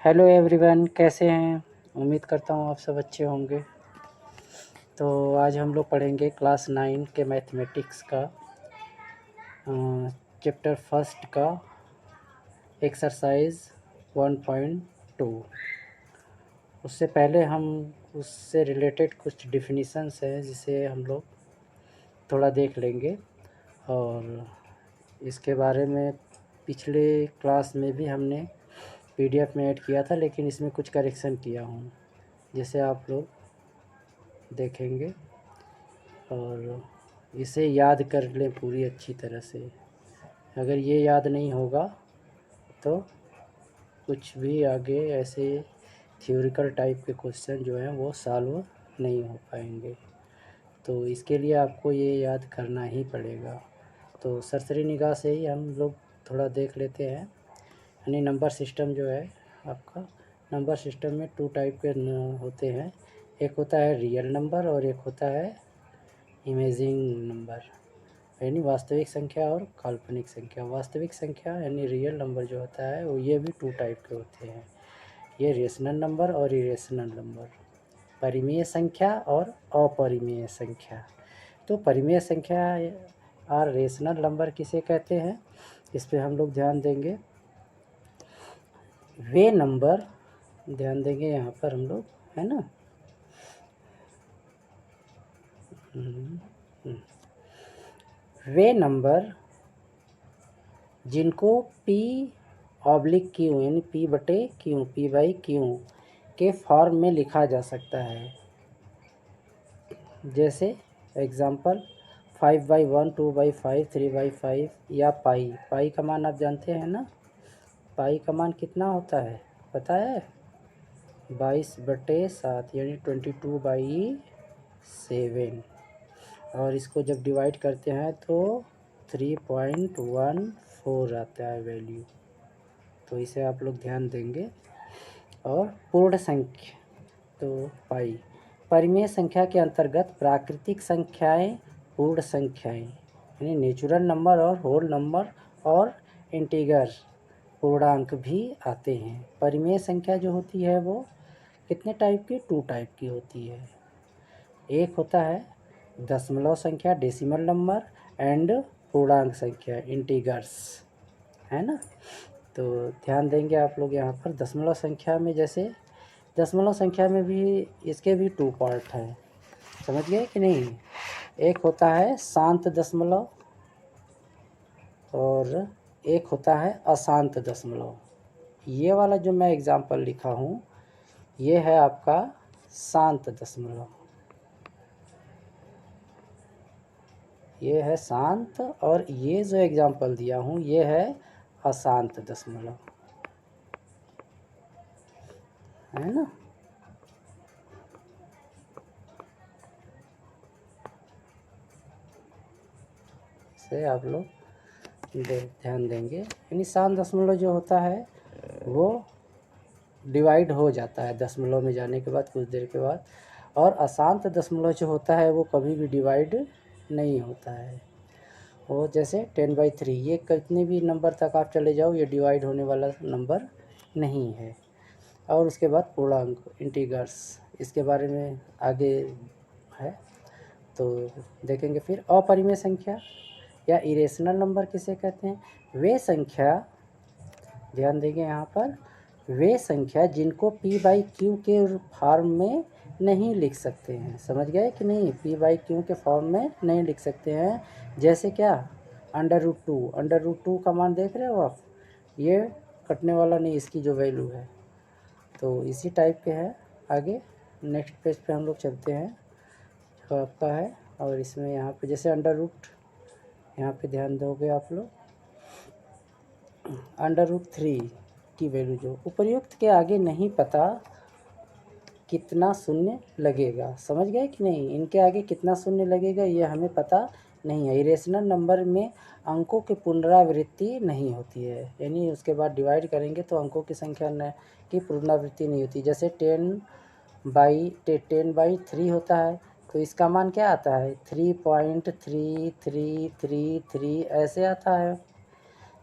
Hello everyone, कैसे हैं? उम्मीद करता हूँ आप सब अच्छे होंगे। तो आज हम लोग पढ़ेंगे क्लास 9 के मैथमेटिक्स का चैप्टर फर्स्ट का एक्सरसाइज 1.2। उससे पहले हम उससे रिलेटेड कुछ डिफिनीशंस हैं जिसे हम लोग थोड़ा देख लेंगे, और इसके बारे में पिछले क्लास में भी हमने पीडीएफ में ऐड किया था, लेकिन इसमें कुछ करेक्शन किया हूँ जिसे आप लोग देखेंगे और इसे याद कर लें पूरी अच्छी तरह से। अगर ये याद नहीं होगा तो कुछ भी आगे ऐसे थ्योरिकल टाइप के क्वेश्चन जो हैं वो सॉल्व नहीं हो पाएंगे। तो इसके लिए आपको ये याद करना ही पड़ेगा। तो सरसरी निगाह से ही हम लोग थोड़ा देख लेते हैं। यानी नंबर सिस्टम जो है आपका, नंबर सिस्टम में 2 टाइप के होते हैं। एक होता है रियल नंबर और एक होता है इमेजिंग नंबर, यानी वास्तविक संख्या और काल्पनिक संख्या। वास्तविक संख्या यानी रियल नंबर जो होता है वो ये भी 2 टाइप के होते हैं। ये रेशनल नंबर और इरेशनल नंबर, परिमेय संख्या और अपरिमेय संख्या। तो परिमेय संख्या और रेशनल नंबर किसे कहते हैं, इस पे हम लोग ध्यान देंगे। वे नंबर ध्यान देंगे यहाँ पर हम लोग, है ना। वे नंबर जिनको P/Q यानी P/Q, P/Q के फॉर्म में लिखा जा सकता है। जैसे एग्जांपल 5/1, 2/5, 3/5 या पाई का मान आप जानते हैं ना। पाई का मान कितना होता है पता है? 22/7 यानी 22/7। और इसको जब डिवाइड करते हैं तो 3.14 आता है वैल्यू। तो इसे आप लोग ध्यान देंगे। और पूर्ण संख्या, तो पाई परिमेय संख्या के अंतर्गत प्राकृतिक संख्याएं, पूर्ण संख्याएं यानी नेचुरल नंबर और होल नंबर और इंटीगर पूर्णांक भी आते हैं। परिमेय संख्या जो होती है वो कितने टाइप की? 2 टाइप की होती है। एक होता है दशमलव संख्या, डेसिमल नंबर, एंड पूर्णांक संख्या, इंटीगर्स, है ना। तो ध्यान देंगे आप लोग यहाँ पर दशमलव संख्या में। जैसे दशमलव संख्या में भी इसके भी 2 पार्ट हैं, समझ गए कि नहीं। एक होता है शांत दशमलव और एक होता है अशांत दशमलव। ये वाला जो मैं एग्जाम्पल लिखा हूँ ये है आपका शांत दशमलव, ये है शांत, और ये जो एग्जाम्पल दिया हूँ ये है अशांत दशमलव, है ना। इसे आप लोग ध्यान देंगे। यानी शांत दशमलव जो होता है वो डिवाइड हो जाता है दशमलव में जाने के बाद कुछ देर के बाद, और अशांत दशमलव जो होता है वो कभी भी डिवाइड नहीं होता है। वो जैसे 10/3, ये कितने भी नंबर तक आप चले जाओ ये डिवाइड होने वाला नंबर नहीं है। और उसके बाद पूर्णांक, इंटीगर्स, इसके बारे में आगे है तो देखेंगे। फिर अपरिमेय संख्या या इरेशनल नंबर किसे कहते हैं? वे संख्या, ध्यान देंगे यहाँ पर, वे संख्या जिनको P/Q के फॉर्म में नहीं लिख सकते हैं। समझ गए कि नहीं? P/Q के फॉर्म में नहीं लिख सकते हैं। जैसे क्या? √2, √2 का मान देख रहे हो आप, ये कटने वाला नहीं, इसकी जो वैल्यू है। तो इसी टाइप के है। आगे नेक्स्ट पेज पे हम लोग चलते हैं जो आपका है। और इसमें यहाँ पे जैसे √, यहाँ पे ध्यान दोगे आप लोग, √3 की वैल्यू जो उपर्युक्त के आगे नहीं पता कितना शून्य लगेगा। समझ गए कि नहीं? इनके आगे कितना शून्य लगेगा ये हमें पता नहीं है। इरेशनल नंबर में अंकों की पुनरावृत्ति नहीं होती है, यानी उसके बाद डिवाइड करेंगे तो अंकों की संख्या की पुनरावृत्ति नहीं होती। जैसे 10/3 होता है तो इसका मान क्या आता है 3.3333 ऐसे आता है।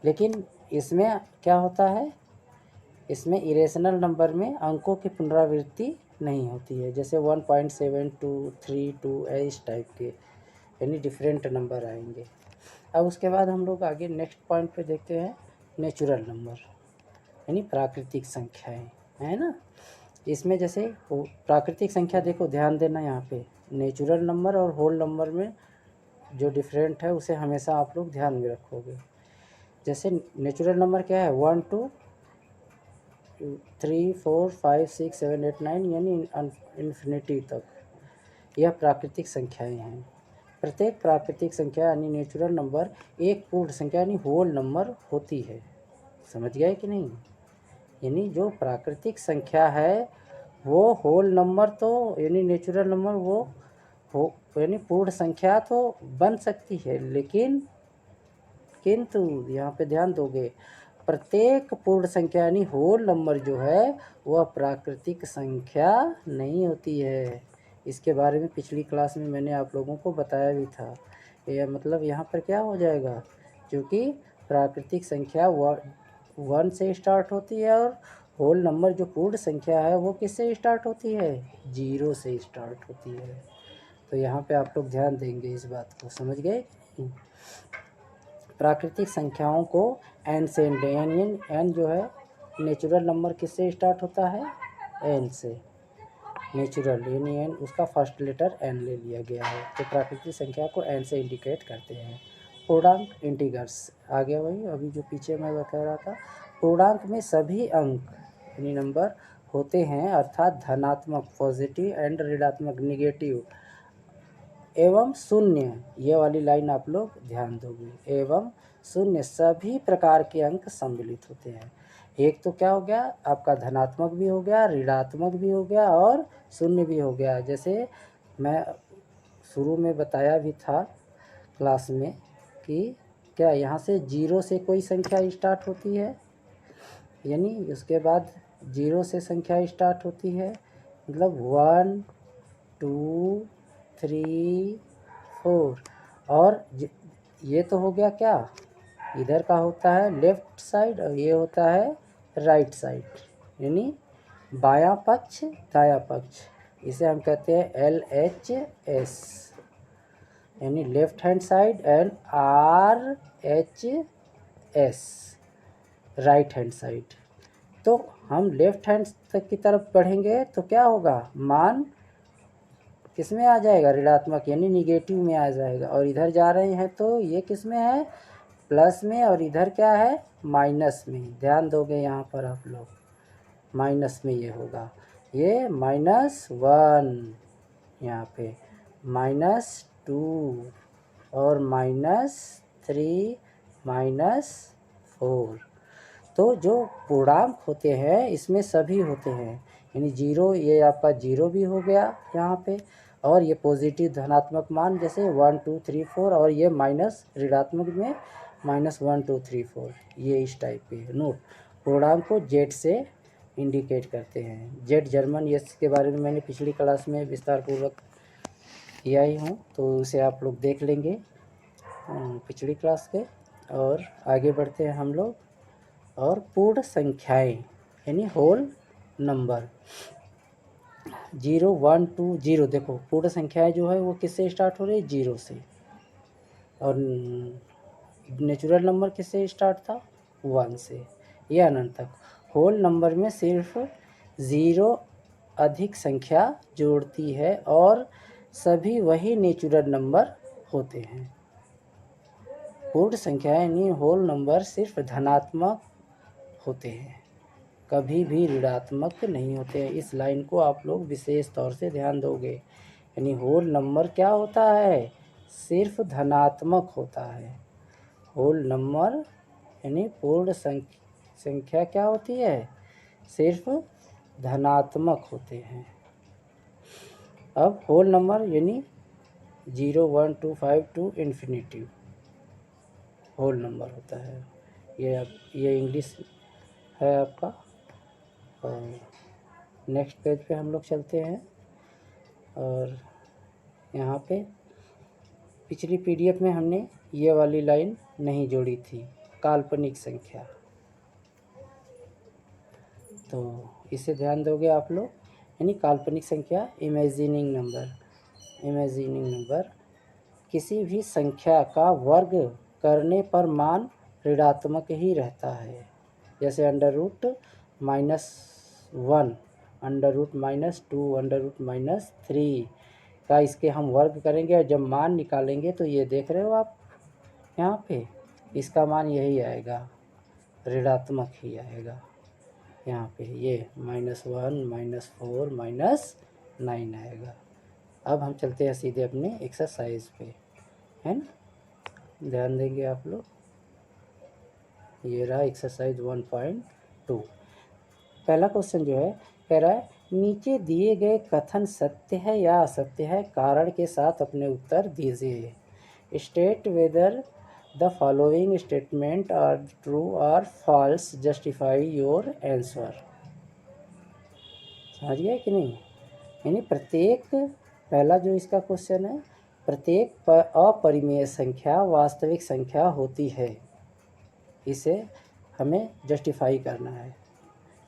लेकिन इसमें क्या होता है, इसमें इरेशनल नंबर में अंकों की पुनरावृत्ति नहीं होती है, जैसे 1.7232 इस टाइप के, यानी डिफरेंट नंबर आएंगे। अब उसके बाद हम लोग आगे नेक्स्ट पॉइंट पे देखते हैं, नेचुरल नंबर यानी प्राकृतिक संख्याएं, है ना। इसमें जैसे प्राकृतिक संख्या, देखो ध्यान देना यहाँ पे, नेचुरल नंबर और होल नंबर में जो डिफरेंट है उसे हमेशा आप लोग ध्यान में रखोगे। जैसे नेचुरल नंबर क्या है 1 2 3 4 5 6 7 8 9 यानी इन्फिनिटी तक, यह प्राकृतिक संख्याएं हैं। प्रत्येक प्राकृतिक संख्या यानी नेचुरल नंबर एक पूर्ण संख्या यानी होल नंबर होती है। समझ गए कि नहीं। यानी जो प्राकृतिक संख्या है वो होल नंबर तो यानी नेचुरल नंबर वो हो यानी पूर्ण संख्या तो बन सकती है, लेकिन किंतु यहाँ पे ध्यान दोगे, प्रत्येक पूर्ण संख्या यानी होल नंबर जो है वह प्राकृतिक संख्या नहीं होती है। इसके बारे में पिछली क्लास में मैंने आप लोगों को बताया भी था। यह मतलब यहाँ पर क्या हो जाएगा, क्योंकि प्राकृतिक संख्या 1 से स्टार्ट होती है और होल नंबर जो पूर्ण संख्या है वो किससे स्टार्ट होती है, 0 से स्टार्ट होती है। तो यहाँ पे आप लोग ध्यान देंगे इस बात को, समझ गए। प्राकृतिक संख्याओं को एन से यानी एन जो है नेचुरल नंबर किससे स्टार्ट होता है, एन से। नेचुरल यानी एन, उसका फर्स्ट लेटर एन ले लिया गया है, तो प्राकृतिक संख्या को एन से इंडिकेट करते हैं। पूर्णांक इंटीगर्स आ गया, वही अभी जो पीछे मैं बता रहा था। पूर्णांक में सभी अंक यानी नंबर होते हैं, अर्थात धनात्मक पॉजिटिव एंड ऋणात्मक निगेटिव एवं शून्य, ये वाली लाइन आप लोग ध्यान दोगे, एवं शून्य सभी प्रकार के अंक सम्मिलित होते हैं। एक तो क्या हो गया आपका, धनात्मक भी हो गया, ऋणात्मक भी हो गया और शून्य भी हो गया। जैसे मैं शुरू में बताया भी था क्लास में कि क्या यहाँ से 0 से कोई संख्या स्टार्ट होती है, यानी उसके बाद 0 से संख्या स्टार्ट होती है, मतलब 1 2 3 4, और ये तो हो गया क्या, इधर का होता है लेफ्ट साइड और ये होता है राइट साइड, यानी बायां पक्ष दायां पक्ष। इसे हम कहते हैं LHS, यानी left hand side, and RHS right hand side. तो हम लेफ्ट हैंड तक की तरफ बढ़ेंगे तो क्या होगा, मान किस में आ जाएगा, ऋणात्मक यानी निगेटिव में आ जाएगा, और इधर जा रहे हैं तो ये किस में है, प्लस में, और इधर क्या है माइनस में। ध्यान दोगे यहाँ पर आप लोग, माइनस में ये होगा, ये -1, यहाँ पे -2 और -3 -4। तो जो पूर्णांक होते हैं इसमें सभी होते हैं, यानी 0, ये आपका 0 भी हो गया यहाँ पे, और ये पॉजिटिव धनात्मक मान जैसे 1 2 3 4, और ये माइनस ऋणात्मक में -1 2 3 4, ये इस टाइप के नोट। पूर्णांक को जेड से इंडिकेट करते हैं, जेड जर्मन, ये इसके बारे में मैंने पिछली क्लास में विस्तार पूर्वक किया ही हूँ, तो उसे आप लोग देख लेंगे पिछली क्लास के। और आगे बढ़ते हैं हम लोग, और पूर्ण संख्याएं यानी होल नंबर 0 1 2 0, देखो पूर्ण संख्याएं जो है वो किससे स्टार्ट हो रही है, 0 से, और नेचुरल नंबर किससे स्टार्ट था, 1 से, ये अनंत तक। होल नंबर में सिर्फ 0 अधिक संख्या जोड़ती है और सभी वही नेचुरल नंबर होते हैं। पूर्ण संख्या यानी होल नंबर सिर्फ धनात्मक होते हैं, कभी भी ऋणात्मक नहीं होते हैं। इस लाइन को आप लोग विशेष तौर से ध्यान दोगे, यानी होल नंबर क्या होता है, सिर्फ धनात्मक होता है। होल नंबर यानी पूर्ण संख्या क्या होती है, सिर्फ धनात्मक होते हैं। अब होल नंबर यानी 0 1 2 5 टू इन्फिनिटी होल नंबर होता है। ये इंग्लिश है आपका। और नेक्स्ट पेज पे हम लोग चलते हैं, और यहाँ पे पिछली पीडीएफ में हमने ये वाली लाइन नहीं जोड़ी थी, काल्पनिक संख्या, तो इसे ध्यान दोगे आप लोग। यानी काल्पनिक संख्या इमेजिनिंग नंबर किसी भी संख्या का वर्ग करने पर मान ऋणात्मक ही रहता है। जैसे √-1, √-2, √-3 का इसके हम वर्ग करेंगे और जब मान निकालेंगे तो ये देख रहे हो आप यहाँ पे, इसका मान यही आएगा, ऋणात्मक ही आएगा। यहाँ पे ये -1, -4, -9 आएगा। अब हम चलते हैं सीधे अपने एक्सरसाइज पे, है ना, ध्यान देंगे आप लोग। ये रहा एक्सरसाइज 1.2। पहला क्वेश्चन जो है कह रहा है नीचे दिए गए कथन सत्य है या असत्य है, कारण के साथ अपने उत्तर दीजिए। State whether the following statement are true और फॉल्स, जस्टिफाई योर आंसर। समझ गए कि नहीं? यानी प्रत्येक, पहला जो इसका क्वेश्चन है, प्रत्येक अपरिमेय संख्या वास्तविक संख्या होती है, इसे हमें जस्टिफाई करना है।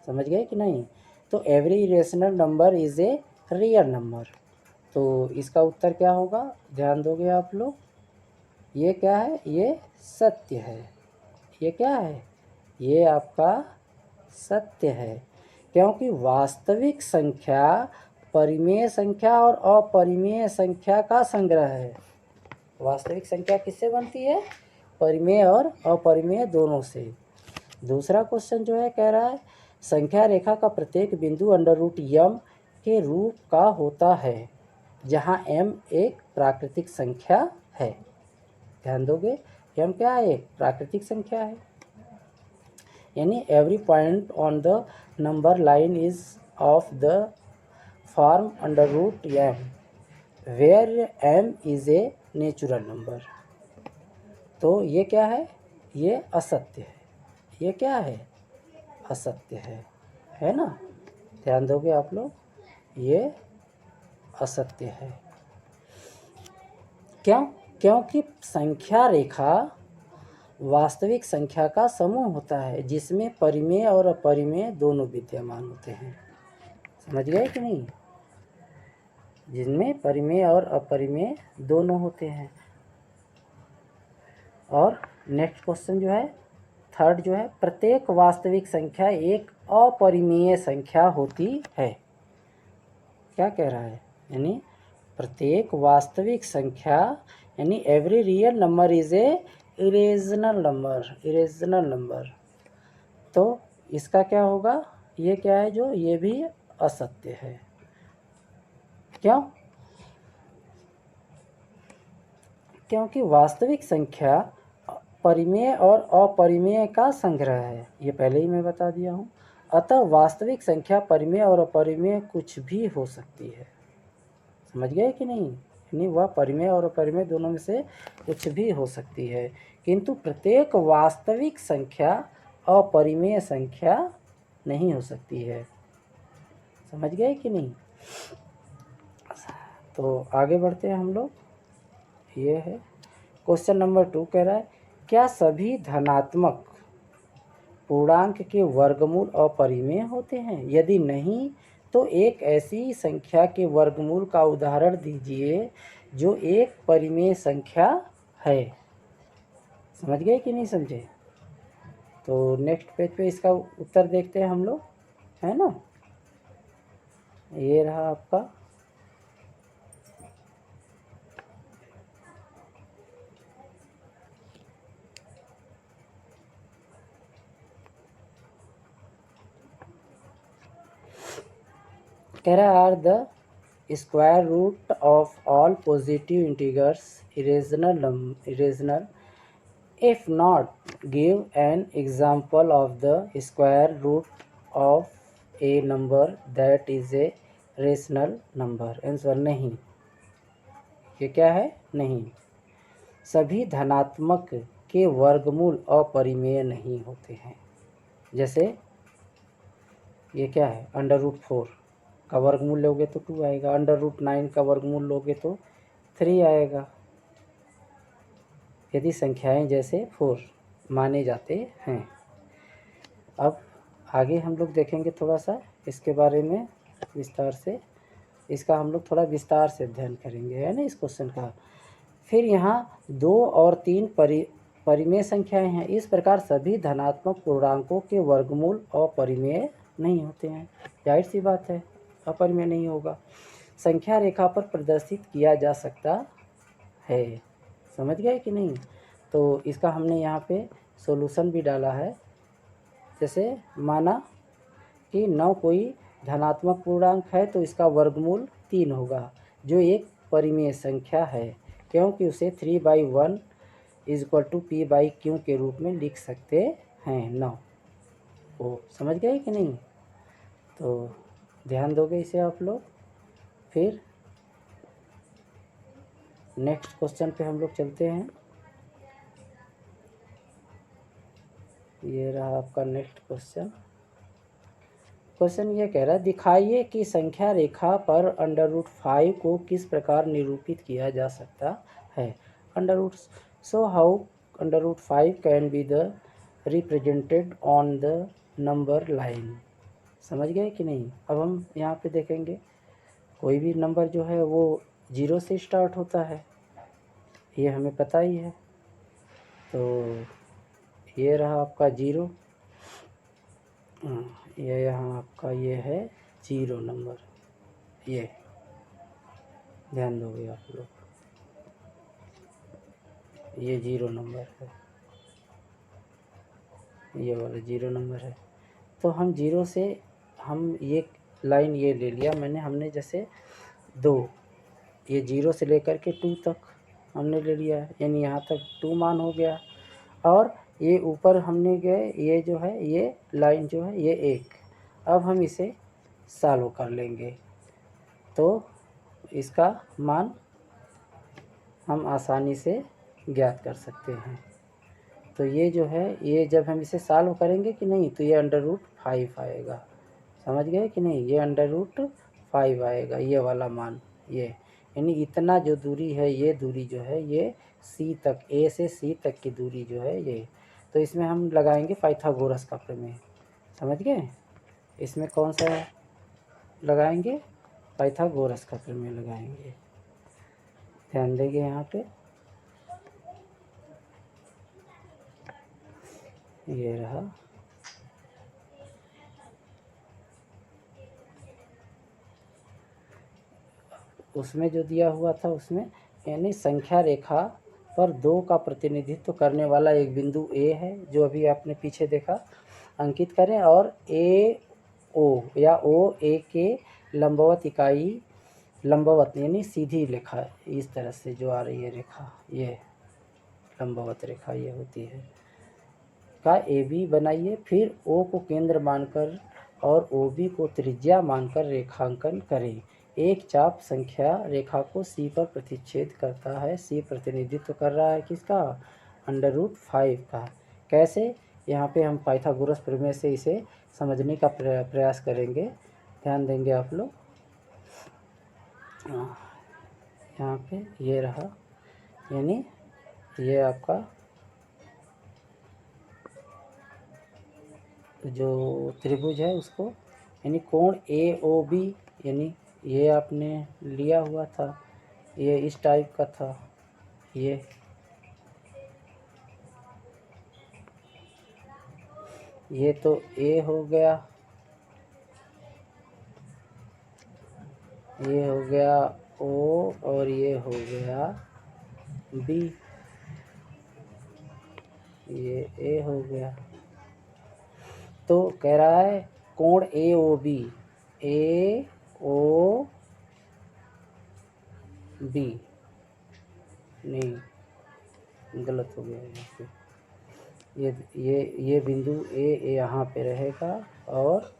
समझ गए कि नहीं? तो every irrational number is a real number, तो इसका उत्तर क्या होगा, ध्यान दोगे आप लोग। ये क्या है, ये सत्य है। ये क्या है, ये आपका सत्य है, क्योंकि वास्तविक संख्या परिमेय संख्या और अपरिमेय संख्या का संग्रह है। वास्तविक संख्या किससे बनती है, परिमेय और अपरिमेय दोनों से। दूसरा क्वेश्चन जो है कह रहा है संख्या रेखा का प्रत्येक बिंदु √m के रूप का होता है, जहां m एक प्राकृतिक संख्या है। ध्यान दोगे, m क्या है, एक प्राकृतिक संख्या है। यानी every point on the number line is of the form √m where m is a natural number. तो ये क्या है, ये असत्य है। ये क्या है, असत्य है ना, ध्यान दोगे आप लोग, ये असत्य है। क्यों? क्योंकि संख्या रेखा वास्तविक संख्या का समूह होता है, जिसमें परिमेय और अपरिमेय दोनों विद्यमान होते हैं। समझ गए कि नहीं? जिनमें परिमेय और अपरिमेय दोनों होते हैं। और नेक्स्ट क्वेश्चन जो है, थर्ड जो है, प्रत्येक वास्तविक संख्या एक अपरिमेय संख्या होती है। क्या कह रहा है, यानी प्रत्येक वास्तविक संख्या, यानी every real number is a irrational number. तो इसका क्या होगा, ये क्या है जो, ये भी असत्य है। क्यों? क्योंकि वास्तविक संख्या परिमेय और अपरिमेय का संग्रह है, ये पहले ही मैं बता दिया हूँ। अतः वास्तविक संख्या परिमेय और अपरिमेय कुछ भी हो सकती है। समझ गए कि नहीं? यानी वह परिमेय और अपरिमेय दोनों में से कुछ भी हो सकती है, किंतु प्रत्येक वास्तविक संख्या अपरिमेय संख्या नहीं हो सकती है। समझ गए कि नहीं? तो आगे बढ़ते हैं हम लोग। ये है क्वेश्चन नंबर 2, कह रहा है क्या सभी धनात्मक पूर्णांक के वर्गमूल अपरिमेय होते हैं? यदि नहीं तो एक ऐसी संख्या के वर्गमूल का उदाहरण दीजिए जो एक परिमेय संख्या है। समझ गए कि नहीं समझे? तो नेक्स्ट पेज पे इसका उत्तर देखते हैं हम लोग, है ना। ये रहा आपका कह रहा are the square root of all positive integers irrational if not give an example of the square root of a number that is a rational number। Answer नहीं। ये क्या है, नहीं। सभी धनात्मक के वर्गमूल अपरिमेय नहीं होते हैं। जैसे ये क्या है, √4 का वर्गमूल लोगे तो 2 आएगा, √9 का वर्गमूल लोगे तो 3 आएगा यदि संख्याएं जैसे 4 माने जाते हैं। अब आगे हम लोग देखेंगे थोड़ा सा इसके बारे में विस्तार से, इसका हम लोग थोड़ा विस्तार से अध्ययन करेंगे, है ना, इस क्वेश्चन का। फिर यहाँ 2 और 3 परिमेय संख्याएं हैं। इस प्रकार सभी धनात्मक पूर्णांकों के वर्गमूल अपरिमेय नहीं होते हैं। जाहिर सी बात है, अपरिमेय नहीं होगा। संख्या रेखा पर प्रदर्शित किया जा सकता है। समझ गए कि नहीं? तो इसका हमने यहाँ पे सॉल्यूशन भी डाला है। जैसे माना कि 9 कोई धनात्मक पूर्णांक है तो इसका वर्गमूल 3 होगा, जो एक परिमेय संख्या है, क्योंकि उसे 3/1 = p/q के रूप में लिख सकते हैं 9 को। समझ गए कि नहीं? तो ध्यान दोगे इसे आप लोग। फिर नेक्स्ट क्वेश्चन पे हम लोग चलते हैं। ये रहा आपका नेक्स्ट क्वेश्चन। क्वेश्चन ये कह रहा है, दिखाइए कि संख्या रेखा पर √5 को किस प्रकार निरूपित किया जा सकता है। So how √5 can be the represented on the number line. समझ गए कि नहीं? अब हम यहाँ पे देखेंगे, कोई भी नंबर जो है वो 0 से स्टार्ट होता है, ये हमें पता ही है। तो ये रहा आपका 0, ये यहाँ आपका ये है 0 नंबर, ये ध्यान दोगे आप लोग, ये 0 नंबर है, ये वाला 0 नंबर है। तो हम 0 से हम ये लाइन ये ले लिया मैंने, हमने जैसे 2, ये 0 से लेकर के 2 तक हमने ले लिया, यानी यहाँ तक 2 मान हो गया। और ये ऊपर हमने गए, ये जो है ये लाइन जो है ये 1। अब हम इसे सॉल्व कर लेंगे तो इसका मान हम आसानी से ज्ञात कर सकते हैं। तो ये जो है, ये जब हम इसे सॉल्व करेंगे कि नहीं, तो ये √5 आएगा। समझ गए कि नहीं? ये √5 आएगा, ये वाला मान, ये यानी इतना जो दूरी है, ये दूरी जो है ये C तक, A से C तक की दूरी जो है ये। तो इसमें हम लगाएंगे पाइथागोरस का प्रमेय। समझ गए? इसमें कौन सा लगाएंगे? पाइथागोरस का प्रमेय लगाएंगे। ध्यान देंगे यहाँ पे, ये रहा। उसमें जो दिया हुआ था उसमें, यानी संख्या रेखा पर 2 का प्रतिनिधित्व करने वाला एक बिंदु A है, जो अभी आपने पीछे देखा, अंकित करें, और AO या OA के लंबवत इकाई, लंबवत यानी सीधी रेखा, इस तरह से जो आ रही है रेखा, ये लंबवत रेखा ये होती है, का AB बनाइए। फिर O को केंद्र मानकर और OB को त्रिज्या मानकर रेखांकन करें। एक चाप संख्या रेखा को C पर प्रतिच्छेद करता है। C प्रतिनिधित्व कर रहा है किसका? √5 का। कैसे? यहाँ पे हम पाइथागोरस प्रमेय से इसे समझने का प्रयास करेंगे। ध्यान देंगे आप लोग। यहाँ पे ये रहा, यानी ये आपका जो त्रिभुज है उसको, यानी कोण AOB, यानी ये आपने लिया हुआ था, ये इस टाइप का था, ये तो A हो गया, ये हो गया O, और ये हो गया B, ये A हो गया। तो कह रहा है कोण AOB, AOB, नहीं गलत हो गया यहाँ पे, ये बिंदु A यहाँ पे रहेगा और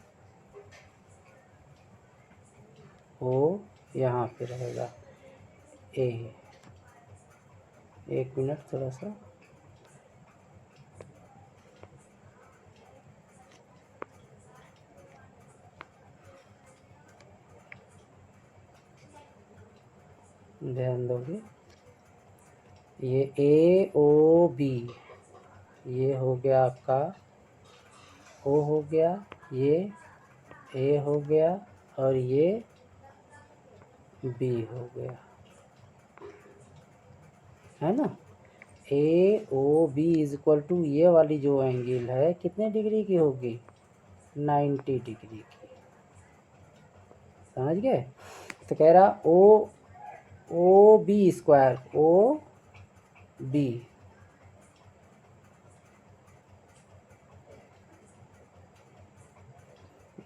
O यहाँ पे रहेगा। A, एक मिनट थोड़ा सा, ध्यान दोगे, ये ए ओ बी, ये हो गया आपका ओ हो गया, ये ए हो गया और ये बी हो गया, है ना। A O B is equal to ये वाली जो एंगल है कितने डिग्री की होगी, 90 डिग्री की। समझ गए। तो कह रहा O B square, O B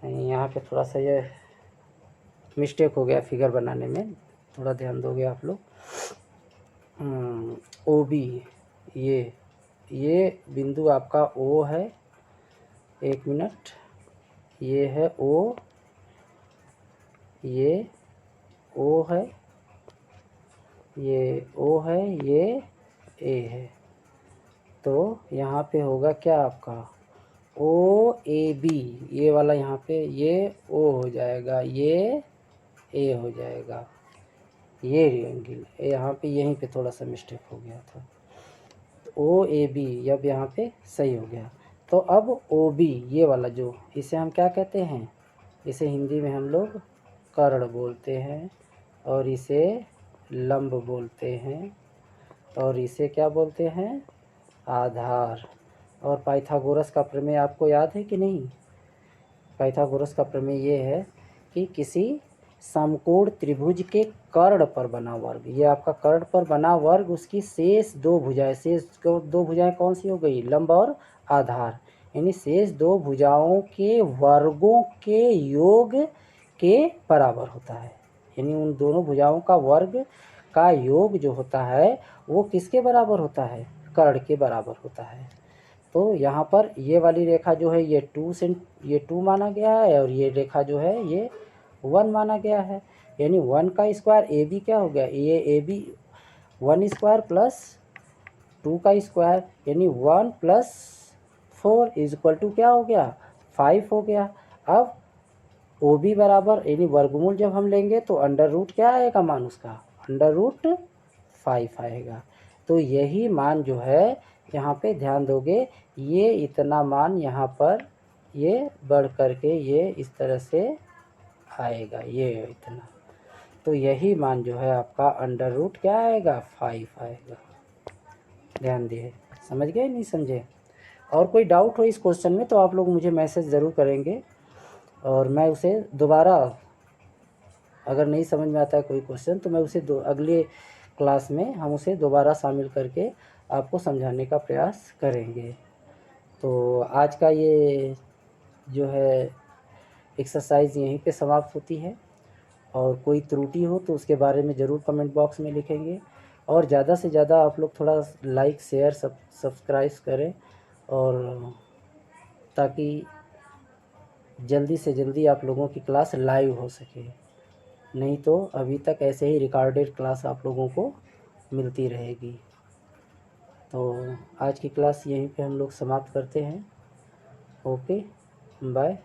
यहाँ पे थोड़ा सा ये मिस्टेक हो गया फिगर बनाने में, थोड़ा ध्यान दोगे आप लोग। ओ बी, ये बिंदु आपका ओ है, एक मिनट, ये है ओ, ये ओ है, ये ओ है, ये ए है। तो यहाँ पे होगा क्या आपका ओ ए बी, ये वाला यहाँ पे ये ओ हो जाएगा, ये ए हो जाएगा, ये एंगल यहाँ पे, यहीं पे थोड़ा सा मिस्टेक हो गया था। ओ ए बी अब यहाँ पे सही हो गया। तो अब ओ बी ये वाला जो, इसे हम क्या कहते हैं, इसे हिंदी में हम लोग कर्ण बोलते हैं, और इसे लंब बोलते हैं, और इसे क्या बोलते हैं, आधार। और पाइथागोरस का प्रमेय आपको याद है कि नहीं। पाइथागोरस का प्रमेय ये है कि किसी समकोण त्रिभुज के कर्ण पर बना वर्ग, ये आपका कर्ण पर बना वर्ग, उसकी शेष दो भुजाएं, शेष दो भुजाएं कौन सी हो गई, लंब और आधार, यानी शेष दो भुजाओं के वर्गों के योग के बराबर होता है। यानी उन दोनों भुजाओं का वर्ग का योग जो होता है वो किसके बराबर होता है, कर्ण के बराबर होता है। तो यहाँ पर ये वाली रेखा जो है ये 2 माना गया है, और ये रेखा जो है ये 1 माना गया है। यानी 1 का स्क्वायर ए बी क्या हो गया, ये ए बी 1 स्क्वायर प्लस 2 का स्क्वायर, यानी 1 प्लस 4 इज इक्वल टू क्या हो गया, 5 हो गया। अब ओ बी बराबर, यानी वर्गमूल जब हम लेंगे तो अंडर रूट क्या आएगा मान उसका, अंडर रूट 5 आएगा। तो यही मान जो है यहाँ पे ध्यान दोगे, ये इतना मान यहाँ पर ये बढ़ करके ये इस तरह से आएगा, ये इतना। तो यही मान जो है आपका अंडर रूट क्या आएगा, 5 आएगा। ध्यान दिए, समझ गए नहीं समझे। और कोई डाउट हो इस क्वेश्चन में तो आप लोग मुझे मैसेज ज़रूर करेंगे, और मैं उसे दोबारा, अगर नहीं समझ में आता है कोई क्वेश्चन तो मैं उसे अगले क्लास में हम उसे दोबारा शामिल करके आपको समझाने का प्रयास करेंगे। तो आज का ये जो है एक्सरसाइज यहीं पे समाप्त होती है, और कोई त्रुटि हो तो उसके बारे में ज़रूर कमेंट बॉक्स में लिखेंगे, और ज़्यादा से ज़्यादा आप लोग थोड़ा लाइक शेयर सब्सक्राइब करें, और ताकि जल्दी से जल्दी आप लोगों की क्लास लाइव हो सके। नहीं तो अभी तक ऐसे ही रिकॉर्डेड क्लास आप लोगों को मिलती रहेगी। तो आज की क्लास यहीं पे हम लोग समाप्त करते हैं। Okay, bye.